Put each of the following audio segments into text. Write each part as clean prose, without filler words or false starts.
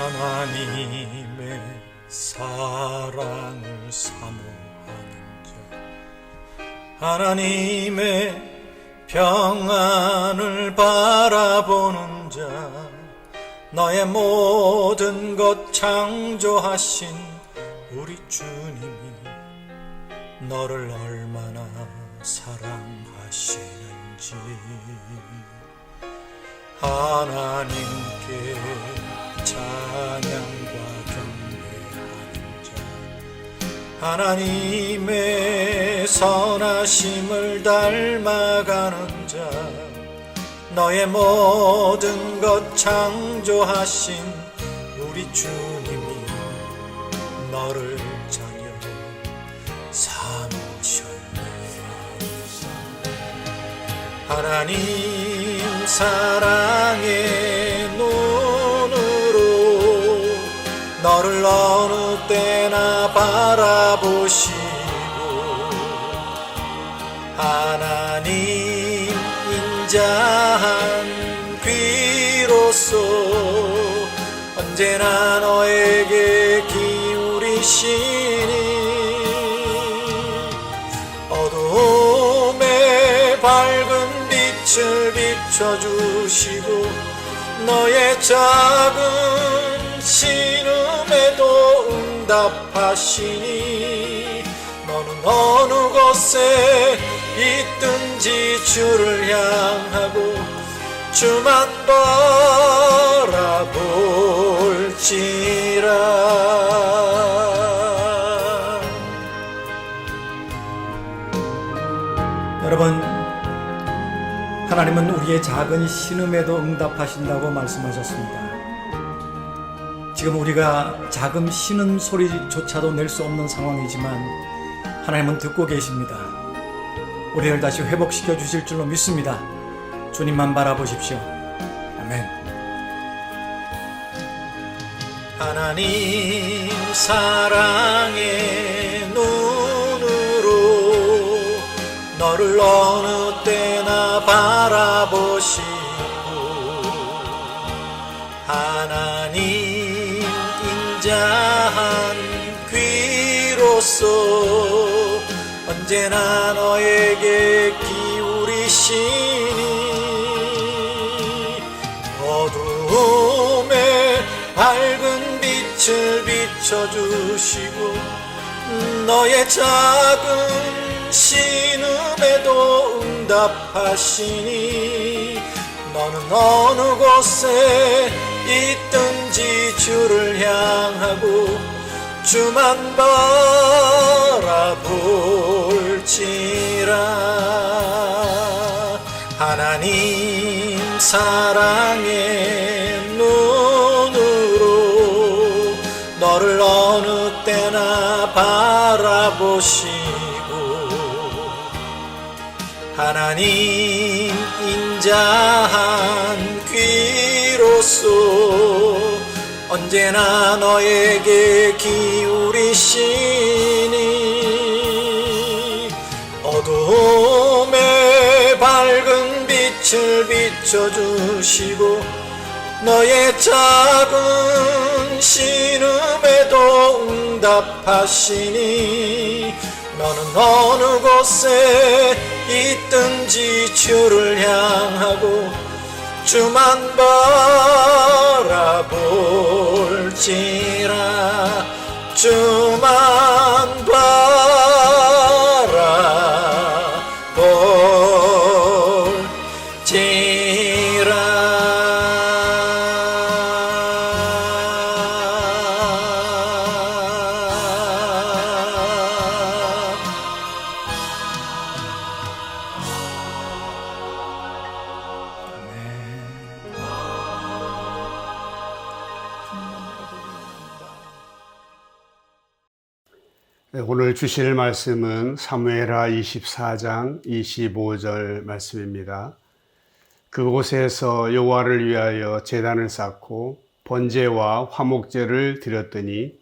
하나님의 사랑을 사모하는 자, 하나님의 평안을 바라보는 자, 너의 모든 것 창조하신 우리 주님이 너를 얼마나 사랑하시는지 하나님께 찬양과 경배하는 자, 하나님의 선하심을 닮아가는 자, 너의 모든 것 창조하신 우리 주님이 너를 자녀 삼으셨네. 하나님 사랑의 눈으로 너를 어느 때나 바라보시고, 하나님 인자한 귀로서 언제나 너에게 기울이시니, 어둠에 밝은 빛을 비춰주시고 너의 작은 신음에도 응답하시니, 너는 어느 곳에 있든지 주를 향하고 주만 바라볼지라. 여러분, 하나님은 우리의 작은 신음에도 응답하신다고 말씀하셨습니다. 지금 우리가 작은 신음 소리조차도 낼 수 없는 상황이지만 하나님은 듣고 계십니다. 우리를 다시 회복시켜 주실 줄로 믿습니다. 주님만 바라보십시오. 아멘. 하나님 사랑의 눈으로 너를 어느 때나 바라보시고, 하나님 인자한 귀로서 언제나 너에게 기울이시니, 어둠에 밝은 빛을 비춰주시고 너의 작은 신음에도 응답하시니, 너는 어느 곳에 있든지 주를 향하고 주만 바라볼지라. 하나님 사랑의 눈으로 너를 어느 때나 바라보시고, 하나님 인자한 귀로서 언제나 너에게 기울이시니, 어둠에 밝은 빛을 비춰주시고 너의 작은 신음에도 응답하시니, 너는 어느 곳에 있든지 주를 향하고 주만 바라볼지라. 주만 오늘 주실 말씀은 사무엘하 24장 25절 말씀입니다. 그곳에서 여호와를 위하여 제단을 쌓고 번제와 화목제를 드렸더니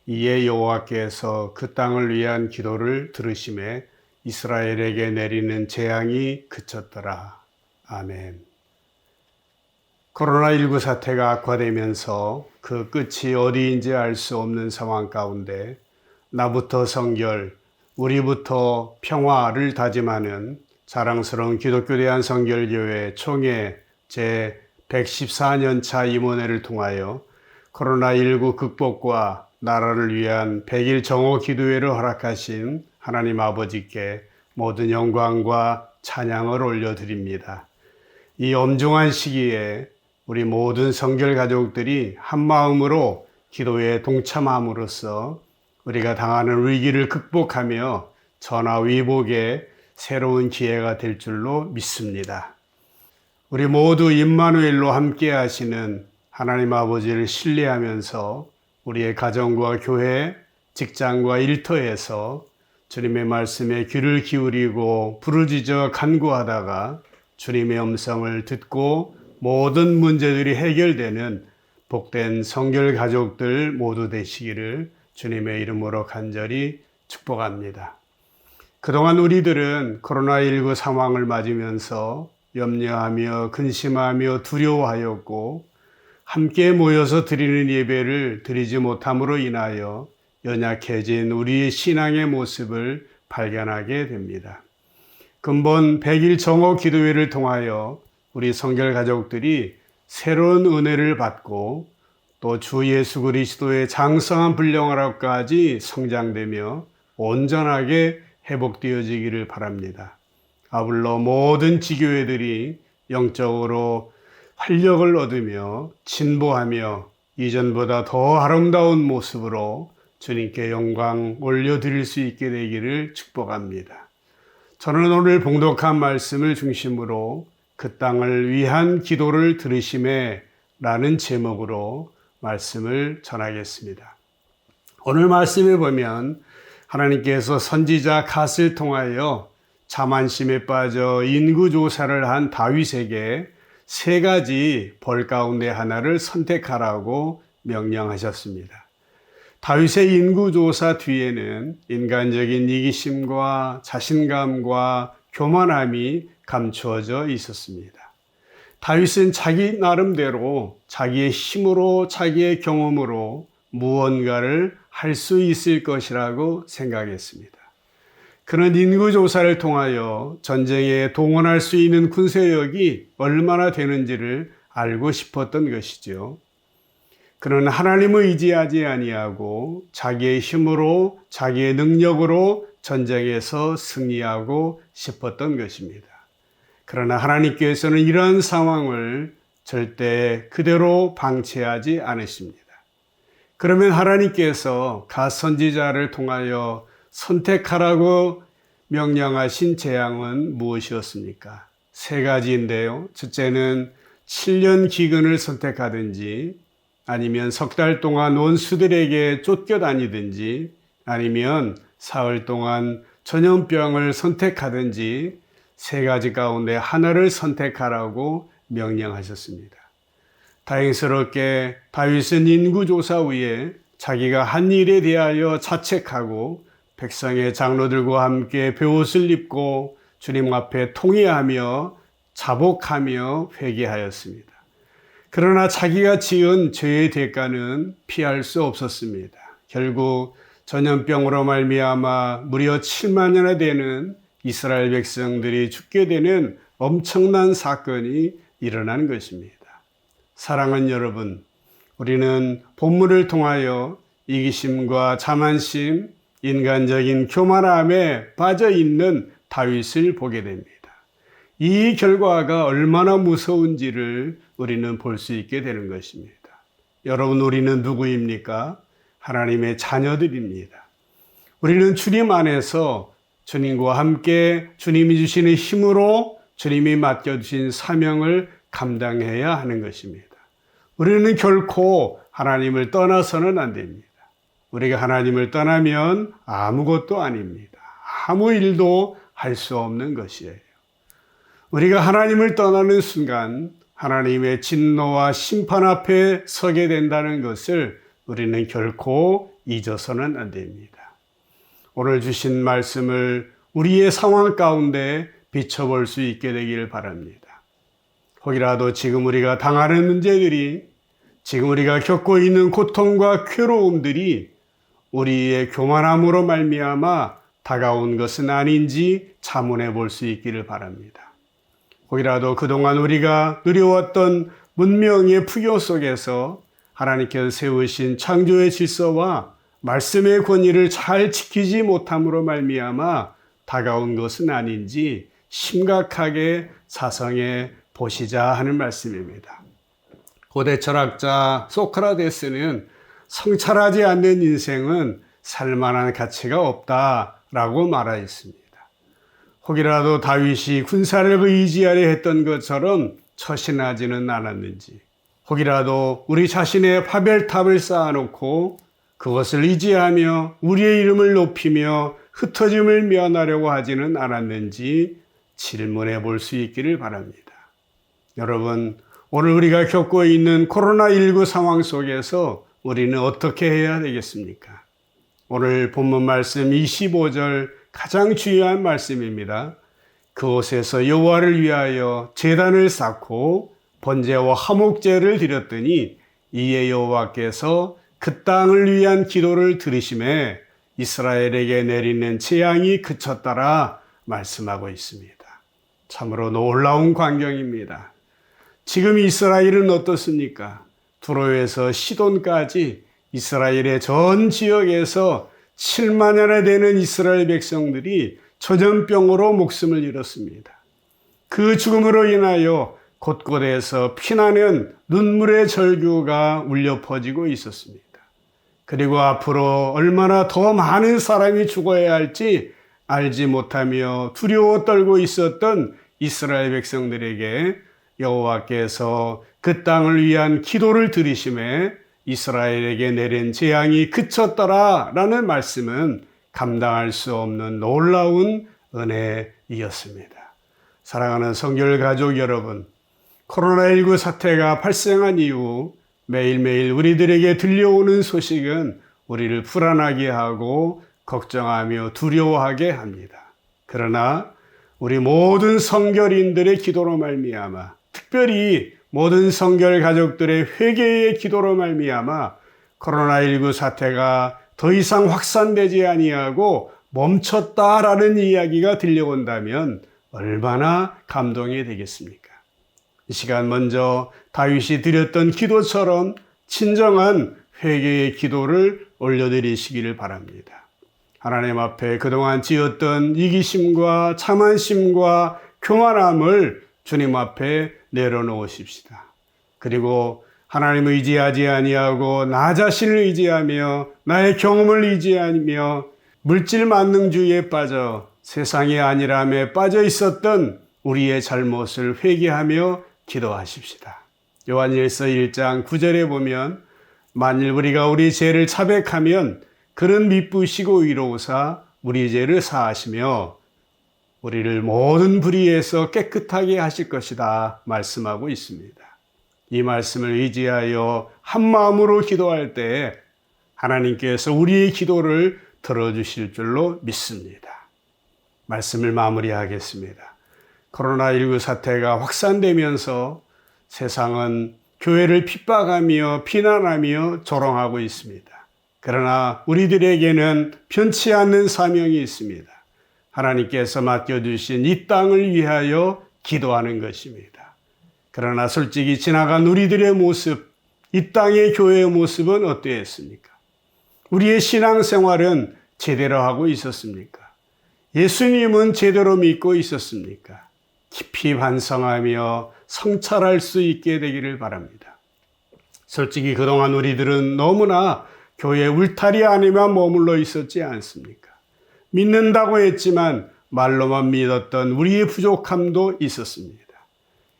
이에 여호와께서 그 땅을 위한 기도를 들으심에 이스라엘에게 내리는 재앙이 그쳤더라. 아멘. 코로나19 사태가 악화되면서 그 끝이 어디인지 알 수 없는 상황 가운데 나부터 성결, 우리부터 평화를 다짐하는 자랑스러운 기독교 대한성결교회 총회 제114년 차 임원회를 통하여 코로나19 극복과 나라를 위한 100일 정오 기도회를 허락하신 하나님 아버지께 모든 영광과 찬양을 올려드립니다. 이 엄중한 시기에 우리 모든 성결 가족들이 한마음으로 기도에 동참함으로써 우리가 당하는 위기를 극복하며 전화위복의 새로운 기회가 될 줄로 믿습니다. 우리 모두 임마누엘로 함께 하시는 하나님 아버지를 신뢰하면서 우리의 가정과 교회, 직장과 일터에서 주님의 말씀에 귀를 기울이고 부르짖어 간구하다가 주님의 음성을 듣고 모든 문제들이 해결되는 복된 성결 가족들 모두 되시기를 주님의 이름으로 간절히 축복합니다. 그동안 우리들은 코로나19 상황을 맞으면서 염려하며 근심하며 두려워하였고 함께 모여서 드리는 예배를 드리지 못함으로 인하여 연약해진 우리의 신앙의 모습을 발견하게 됩니다. 근본 100일 정오 기도회를 통하여 우리 성결 가족들이 새로운 은혜를 받고 또 주 예수 그리스도의 장성한 분량으로까지 성장되며 온전하게 회복되어지기를 바랍니다. 아울러 모든 지교회들이 영적으로 활력을 얻으며 진보하며 이전보다 더 아름다운 모습으로 주님께 영광 올려드릴 수 있게 되기를 축복합니다. 저는 오늘 봉독한 말씀을 중심으로 그 땅을 위한 기도를 들으심에 라는 제목으로 말씀을 전하겠습니다. 오늘 말씀에 보면 하나님께서 선지자 갓을 통하여 자만심에 빠져 인구조사를 한 다윗에게 세 가지 벌 가운데 하나를 선택하라고 명령하셨습니다. 다윗의 인구조사 뒤에는 인간적인 이기심과 자신감과 교만함이 감추어져 있었습니다. 다윗은 자기 나름대로 자기의 힘으로 자기의 경험으로 무언가를 할 수 있을 것이라고 생각했습니다. 그는 인구조사를 통하여 전쟁에 동원할 수 있는 군사력이 얼마나 되는지를 알고 싶었던 것이죠. 그는 하나님을 의지하지 아니하고 자기의 힘으로 자기의 능력으로 전쟁에서 승리하고 싶었던 것입니다. 그러나 하나님께서는 이러한 상황을 절대 그대로 방치하지 않으십니다. 그러면 하나님께서 갓 선지자를 통하여 선택하라고 명령하신 재앙은 무엇이었습니까? 세 가지인데요. 첫째는 7년 기근을 선택하든지 아니면 석 달 동안 원수들에게 쫓겨다니든지 아니면 사흘 동안 전염병을 선택하든지 세 가지 가운데 하나를 선택하라고 명령하셨습니다. 다행스럽게 다윗은 인구조사 후에 자기가 한 일에 대하여 자책하고 백성의 장로들과 함께 베옷을 입고 주님 앞에 통회하며 자복하며 회개하였습니다. 그러나 자기가 지은 죄의 대가는 피할 수 없었습니다. 결국 전염병으로 말미암아 무려 7만여나 되는 이스라엘 백성들이 죽게 되는 엄청난 사건이 일어난 것입니다. 사랑하는 여러분, 우리는 본문을 통하여 이기심과 자만심, 인간적인 교만함에 빠져 있는 다윗을 보게 됩니다. 이 결과가 얼마나 무서운지를 우리는 볼 수 있게 되는 것입니다. 여러분, 우리는 누구입니까? 하나님의 자녀들입니다. 우리는 주님 안에서 주님과 함께 주님이 주시는 힘으로 주님이 맡겨주신 사명을 감당해야 하는 것입니다. 우리는 결코 하나님을 떠나서는 안 됩니다. 우리가 하나님을 떠나면 아무것도 아닙니다. 아무 일도 할 수 없는 것이에요. 우리가 하나님을 떠나는 순간 하나님의 진노와 심판 앞에 서게 된다는 것을 우리는 결코 잊어서는 안 됩니다. 오늘 주신 말씀을 우리의 상황 가운데 비춰볼 수 있게 되기를 바랍니다. 혹이라도 지금 우리가 당하는 문제들이, 지금 우리가 겪고 있는 고통과 괴로움들이 우리의 교만함으로 말미암아 다가온 것은 아닌지 자문해 볼 수 있기를 바랍니다. 혹이라도 그동안 우리가 누려왔던 문명의 풍요 속에서 하나님께서 세우신 창조의 질서와 말씀의 권위를 잘 지키지 못함으로 말미암아 다가온 것은 아닌지 심각하게 자성해 보시자 하는 말씀입니다. 고대 철학자 소크라테스는 성찰하지 않는 인생은 살만한 가치가 없다라고 말하였습니다. 혹이라도 다윗이 군사를 의지하려 했던 것처럼 처신하지는 않았는지, 혹이라도 우리 자신의 바벨탑을 쌓아놓고 그것을 의지하며 우리의 이름을 높이며 흩어짐을 면하려고 하지는 않았는지 질문해 볼 수 있기를 바랍니다. 여러분, 오늘 우리가 겪고 있는 코로나19 상황 속에서 우리는 어떻게 해야 되겠습니까? 오늘 본문 말씀 25절 가장 중요한 말씀입니다. 그곳에서 여호와를 위하여 제단을 쌓고 번제와 화목제를 드렸더니 이에 여호와께서 그 땅을 위한 기도를 들으심에 이스라엘에게 내리는 재앙이 그쳤더라 말씀하고 있습니다. 참으로 놀라운 광경입니다. 지금 이스라엘은 어떻습니까? 두로에서 시돈까지 이스라엘의 전 지역에서 7만여나 되는 이스라엘 백성들이 전염병으로 목숨을 잃었습니다. 그 죽음으로 인하여 곳곳에서 피나는 눈물의 절규가 울려 퍼지고 있었습니다. 그리고 앞으로 얼마나 더 많은 사람이 죽어야 할지 알지 못하며 두려워 떨고 있었던 이스라엘 백성들에게 여호와께서 그 땅을 위한 기도를 들으심에 이스라엘에게 내린 재앙이 그쳤더라 라는 말씀은 감당할 수 없는 놀라운 은혜이었습니다. 사랑하는 성결 가족 여러분, 코로나19 사태가 발생한 이후 매일매일 우리들에게 들려오는 소식은 우리를 불안하게 하고 걱정하며 두려워하게 합니다. 그러나 우리 모든 성결인들의 기도로 말미암아, 특별히 모든 성결 가족들의 회개의 기도로 말미암아 코로나19 사태가 더 이상 확산되지 아니하고 멈췄다라는 이야기가 들려온다면 얼마나 감동이 되겠습니까? 이 시간 먼저 다윗이 드렸던 기도처럼 진정한 회개의 기도를 올려드리시기를 바랍니다. 하나님 앞에 그동안 지었던 이기심과 참한심과 교만함을 주님 앞에 내려놓으십시다. 그리고 하나님을 의지하지 아니하고 나 자신을 의지하며 나의 경험을 의지하며 물질 만능주의에 빠져 세상의 안일함에 빠져 있었던 우리의 잘못을 회개하며 기도하십시다. 요한일서 1장 9절에 보면 만일 우리가 우리 죄를 자백하면 그는 미쁘시고 의로우사 우리 죄를 사하시며 우리를 모든 불의에서 깨끗하게 하실 것이다 말씀하고 있습니다. 이 말씀을 의지하여 한 마음으로 기도할 때 하나님께서 우리의 기도를 들어주실 줄로 믿습니다. 말씀을 마무리하겠습니다. 코로나19 사태가 확산되면서 세상은 교회를 핍박하며 비난하며 조롱하고 있습니다. 그러나 우리들에게는 편치 않는 사명이 있습니다. 하나님께서 맡겨주신 이 땅을 위하여 기도하는 것입니다. 그러나 솔직히 지나간 우리들의 모습, 이 땅의 교회의 모습은 어떠했습니까? 우리의 신앙생활은 제대로 하고 있었습니까? 예수님은 제대로 믿고 있었습니까? 깊이 반성하며 성찰할 수 있게 되기를 바랍니다. 솔직히 그동안 우리들은 너무나 교회 울타리 안에만 머물러 있었지 않습니까? 믿는다고 했지만 말로만 믿었던 우리의 부족함도 있었습니다.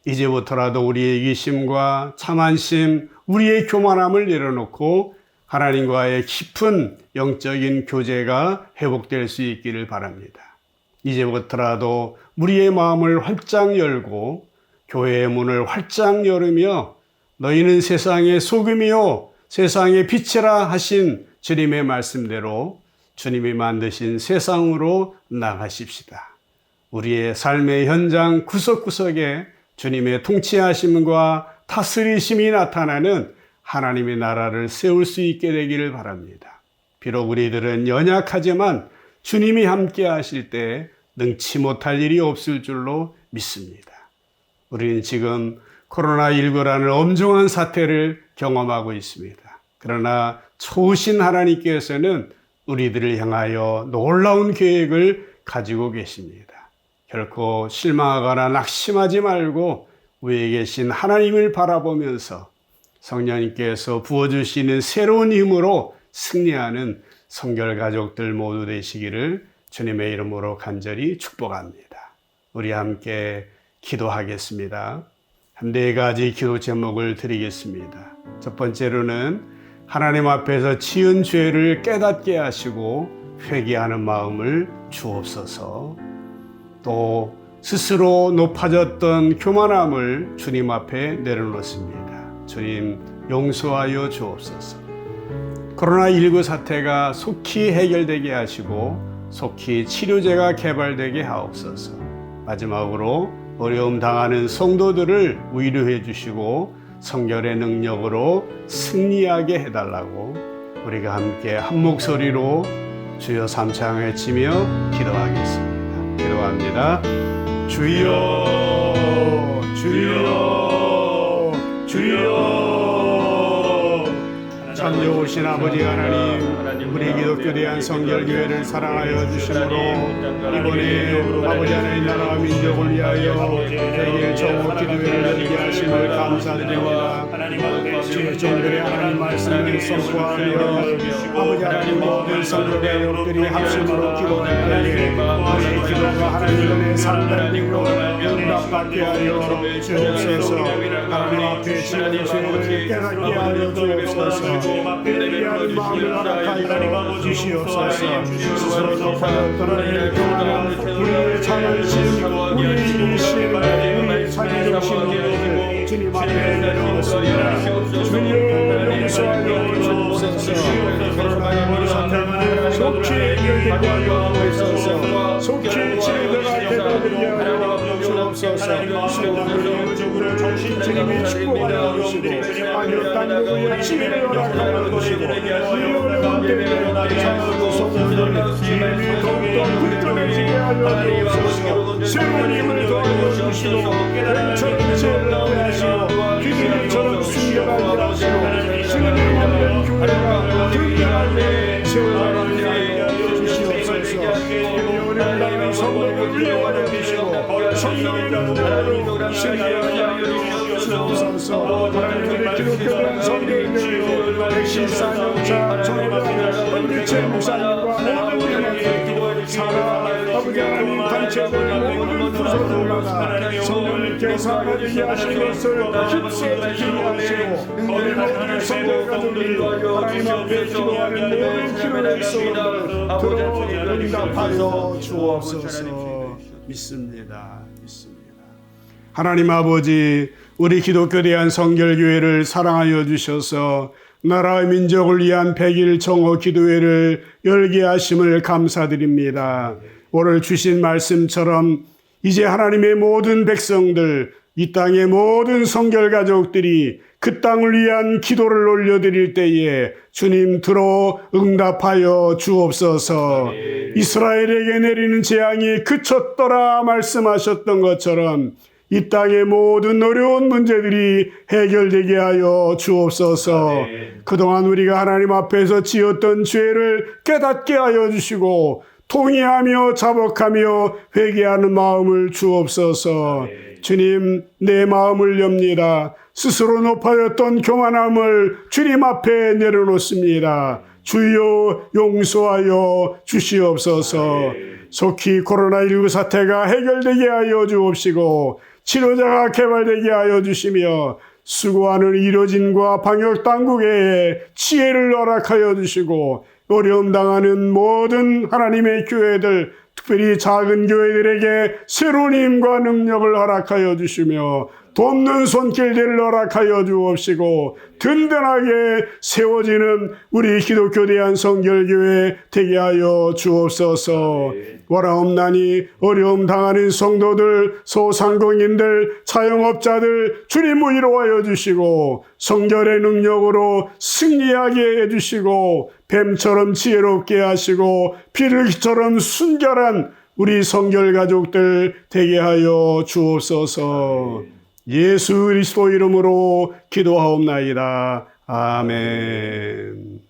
이제부터라도 우리의 이기심과 참한심, 우리의 교만함을 내려놓고 하나님과의 깊은 영적인 교제가 회복될 수 있기를 바랍니다. 이제부터라도 우리의 마음을 활짝 열고 교회의 문을 활짝 열으며 너희는 세상의 소금이요 세상의 빛이라 하신 주님의 말씀대로 주님이 만드신 세상으로 나가십시다. 우리의 삶의 현장 구석구석에 주님의 통치하심과 다스리심이 나타나는 하나님의 나라를 세울 수 있게 되기를 바랍니다. 비록 우리들은 연약하지만 주님이 함께 하실 때 능치 못할 일이 없을 줄로 믿습니다. 우리는 지금 코로나19라는 엄중한 사태를 경험하고 있습니다. 그러나 좋으신 하나님께서는 우리들을 향하여 놀라운 계획을 가지고 계십니다. 결코 실망하거나 낙심하지 말고 위에 계신 하나님을 바라보면서 성령님께서 부어주시는 새로운 힘으로 승리하는 성결 가족들 모두 되시기를 주님의 이름으로 간절히 축복합니다. 우리 함께 기도하겠습니다. 한 네 가지 기도 제목을 드리겠습니다. 첫 번째로는 하나님 앞에서 지은 죄를 깨닫게 하시고 회개하는 마음을 주옵소서. 또 스스로 높아졌던 교만함을 주님 앞에 내려놓습니다. 주님 용서하여 주옵소서. 코로나19 사태가 속히 해결되게 하시고 속히 치료제가 개발되게 하옵소서. 마지막으로 어려움 당하는 성도들을 위로해 주시고 성결의 능력으로 승리하게 해달라고 우리가 함께 한 목소리로 주여 삼창 외치며 기도하겠습니다. 기도합니다. 주여 주여 주여. 참여오신 아버지 하나님, 우리 기독교 대한 성결교회를 사랑하여 주심으로 이번에 아버지 하나님 나라와 민족을 위하여 대길 정오 기도회를 열리게 하심을 감사드립니다. 주의 종들의 하나님 말씀을 선포하며 아버지 하나님 모든 성도가족들이 합심으로 기도할 때에 우리 기도가 하나님 은혜 상달되고 응답받게 하여 주옵소서. 하나님 앞에 지은 죄를 깨닫게 하여 주옵소서. 회개하는 마음을 허락하여 주시옵소서. 스스로 높아졌던 교만함, 우리의 자존심, 우리의 인심, 우리의 자기중심을 주님 앞에 내려놓습니다. 주여 용서하여 주옵소서. 코로나19 사태가 속히 해결되게 하여 주옵소서. 속히 치료가 되게 하여 주옵소서. 순간적으로 주님이 축복하여 주시고 아니요 땅국의 지혜를 허락하여 주시고 이어를 만들며 자연의 성도를 주님이 더욱더 굳건해지게 하여 주옵소서. 새로운 힘을 더하여 주시고 괜찮은 죄를 하시고 기준처럼 순결하게 하시고 주님의 원된 교회가 등장하게 세워나가게 하여 주시옵소서. 어려운 땅의 성도를 위로하여 주시고 성령의 능력으로 승리하게 하여 주옵소서. 하나님의 기독교는 성도인들을 114년차 전도하는 은빛의 목사님과 모든 영혼들 사랑 아버지 하나님 단체들 모든 구성들마다 성령님께서 하나님께 하신 것을 힘써 기도하시고 우리 모든 성도가족이 하나님 앞에 기도하는 모든 기도의 소원을 들어 응답하여 주옵소서. 믿습니다. 하나님 아버지, 우리 기독교 대한 성결교회를 사랑하여 주셔서 나라와 민족을 위한 100일 정오 기도회를 열게 하심을 감사드립니다. 오늘 주신 말씀처럼 이제 하나님의 모든 백성들, 이 땅의 모든 성결가족들이 그 땅을 위한 기도를 올려드릴 때에 주님 들어 응답하여 주옵소서. 이스라엘에게 내리는 재앙이 그쳤더라 말씀하셨던 것처럼 이 땅의 모든 어려운 문제들이 해결되게 하여 주옵소서. 그동안 우리가 하나님 앞에서 지었던 죄를 깨닫게 하여 주시고 통회하며 자복하며 회개하는 마음을 주옵소서. 주님, 내 마음을 엽니다. 스스로 높아졌던 교만함을 주님 앞에 내려놓습니다. 주여 용서하여 주시옵소서. 속히 코로나19 사태가 해결되게 하여 주옵시고 치료제가 개발되게 하여 주시며 수고하는 의료진과 방역당국에 지혜를 허락하여 주시고 어려움 당하는 모든 하나님의 교회들, 특별히 작은 교회들에게 새로운 힘과 능력을 허락하여 주시며 돕는 손길들을 허락하여 주옵시고 든든하게 세워지는 우리 기독교 대한성결교회 되게 하여 주옵소서. 원하옵나니 어려움 당하는 성도들, 소상공인들, 자영업자들 주님 위로하여 주시고 성결의 능력으로 승리하게 해주시고 뱀처럼 지혜롭게 하시고 비둘기처럼 순결한 우리 성결 가족들 되게 하여 주옵소서. 예수 그리스도 이름으로 기도하옵나이다. 아멘.